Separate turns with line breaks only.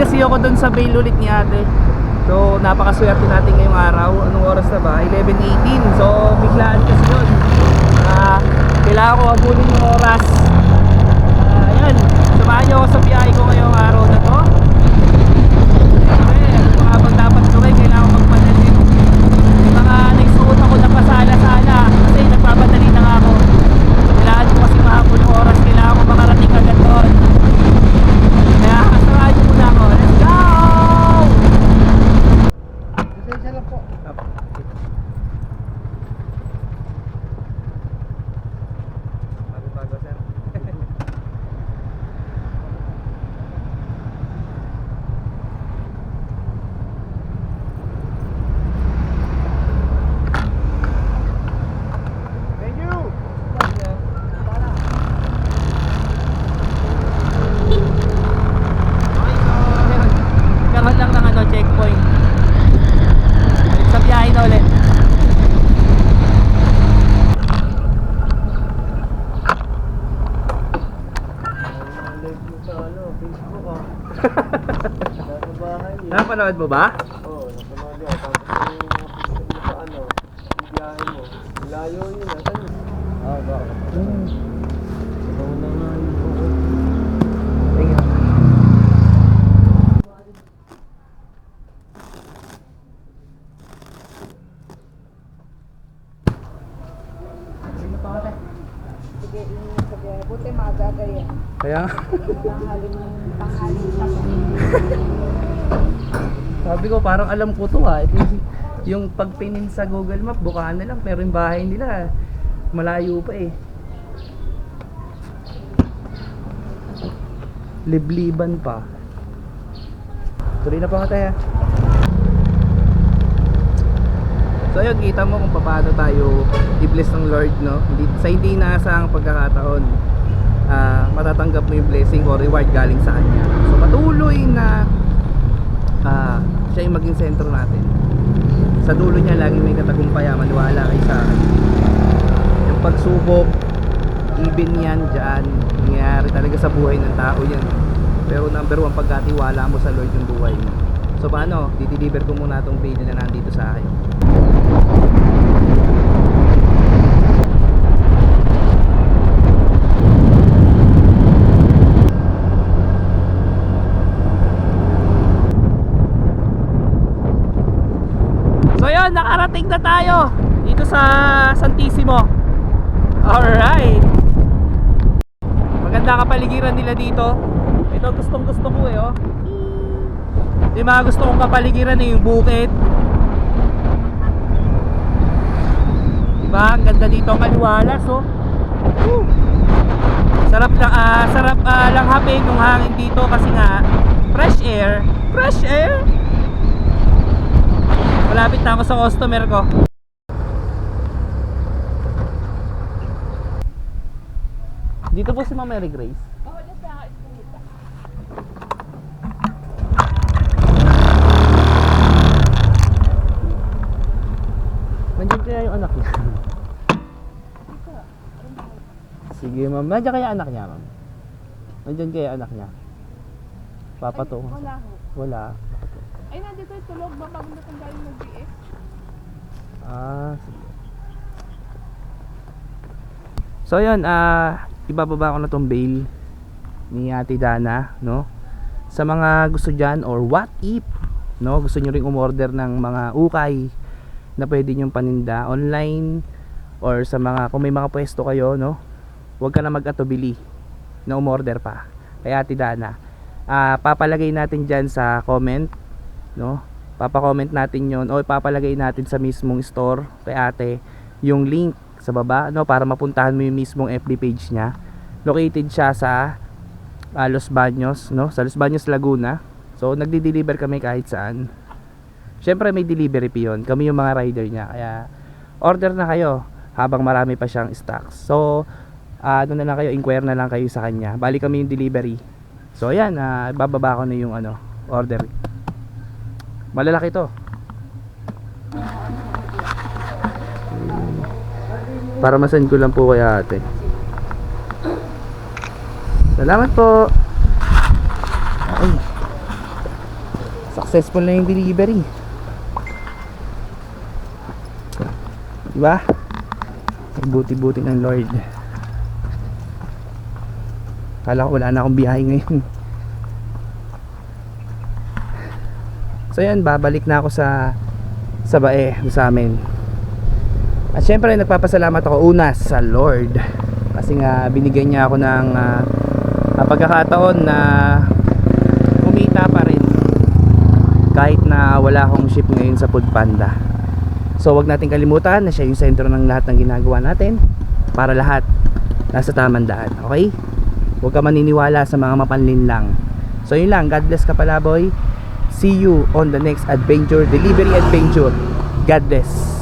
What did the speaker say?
kasi ako dun sa bail ulit ni ate. So napakaswerte natin ngayong araw. Anong oras na ba? 11:18. So biglaan kasi yun. Kailangan ko abulin yung oras. Ayan, samahan nyo ako sa biyahe ko ngayong araw na to. Siyempre, kung habang dapat gawin, kailangan ko magpadali. May mga naisuot ako na pasala-sala kasi nagpapadali na nga ako. Kailangan ko kasi mahabol yung oras. Kailangan ko makarating agad doon. Kaya samahan nyo muna ako. Let's go!
Pasensya lang po.
Bago-bago, sir.
Thank you.
Karoon lang ng checkpoint. Sa biyahe na ulit.
Live mo sa Facebook Nasa bahay eh.
Napanood mo ba?
Oo, napanood yan. Tapos yung sa yung biyahe mo. Layo yun, nasan yun? Ba? Ikaw na nga yun.
Thank you.
Sige, ingat sa biyahe. Buti maaga yan.
Kaya
Tanghaling tapos.
sabi ko parang alam ko to ha. Ito yung pagpinin sa Google Map, bukaan na lang pero yung bahay nila malayo pa eh. Libliban pa. Tuloy na pa nga tayo. So yun, kita mo kung paano tayo i-bless ng Lord, no? Hindi inaasahang pagkakataon matatanggap mo yung blessing o reward galing sa Kanya. So patuloy na siya yung maging sentro natin. Sa dulo niya laging may katagumpayan, maniwala kayo sa akin. Yung pagsubok, even yan dyan, nangyayari talaga sa buhay ng tao yan. Pero number one, pagkatiwala mo sa Lord yung buhay mo. So paano? Dideliver ko muna itong bail na nandito sa akin. So yun, nakarating na tayo dito sa Santissimo. Alright, maganda kapaligiran nila dito. Ito gustong gusto ko eh, oh. Yung mga gusto kong kapaligiran eh, yung bukid. Diba? Ang ganda dito ang aliwalas, oh. Sarap lang hapin yung hangin dito kasi nga fresh air. Fresh air. Malapit na ako sa customer ko. Dito po si Ma'am Mary Grace.
Oo, nasa eskwelita.
Nandiyan kaya yung anak niya? Sige ma'am, nandiyan kaya anak niya ma'am? Nandiyan kaya anak niya? Papatungo.
Wala ho.
Wala.
Ay, nandito yung tulog. Bago na kung galing mag-BS.
Sige. So yun, ibababa ko na tong bail ni Ate Dana, no? Sa mga gusto dyan or what if, no? Gusto nyo ring umorder ng mga ukay na pwede nyong paninda online or sa mga, kung may mga pwesto kayo, no? Huwag ka na mag-atubili na umorder pa kay Ate Dana. Papalagay natin dyan sa comment, no? Papa-comment natin yon o ipapalagay natin sa mismong store kay ate yung link sa baba, no, para mapuntahan mo yung mismong FB page niya. Located siya sa Los Baños, no, sa Los Baños, Laguna. So nagdi-deliver kami kahit saan. Syempre may delivery fee yun, kami yung mga rider niya, kaya order na kayo habang marami pa siyang stocks. So ano na lang kayo, inquire na lang kayo sa kanya, bali kami yung delivery. So ayan, bababa ko na yung order. Malalaki to. Para masend ko lang po kay ate. Salamat po. Ay. successful na yung delivery. Diba? Ay, buti-buti ng Lord. Kala ko wala na akong biyahe ngayon. So yan, babalik na ako sa bae sa amin. At syempre nagpapasalamat ako una sa Lord, kasi nga binigyan niya ako ng pagkakataon na kumita pa rin kahit na wala akong ship ngayon sa Foodpanda. So wag natin kalimutan na siya yung sentro ng lahat ng ginagawa natin para lahat nasa tamang daan. Okay? Huwag ka maniniwala sa mga mapanlin lang. So yun lang, God bless ka pala boy. See you on the next adventure, delivery adventure. God bless.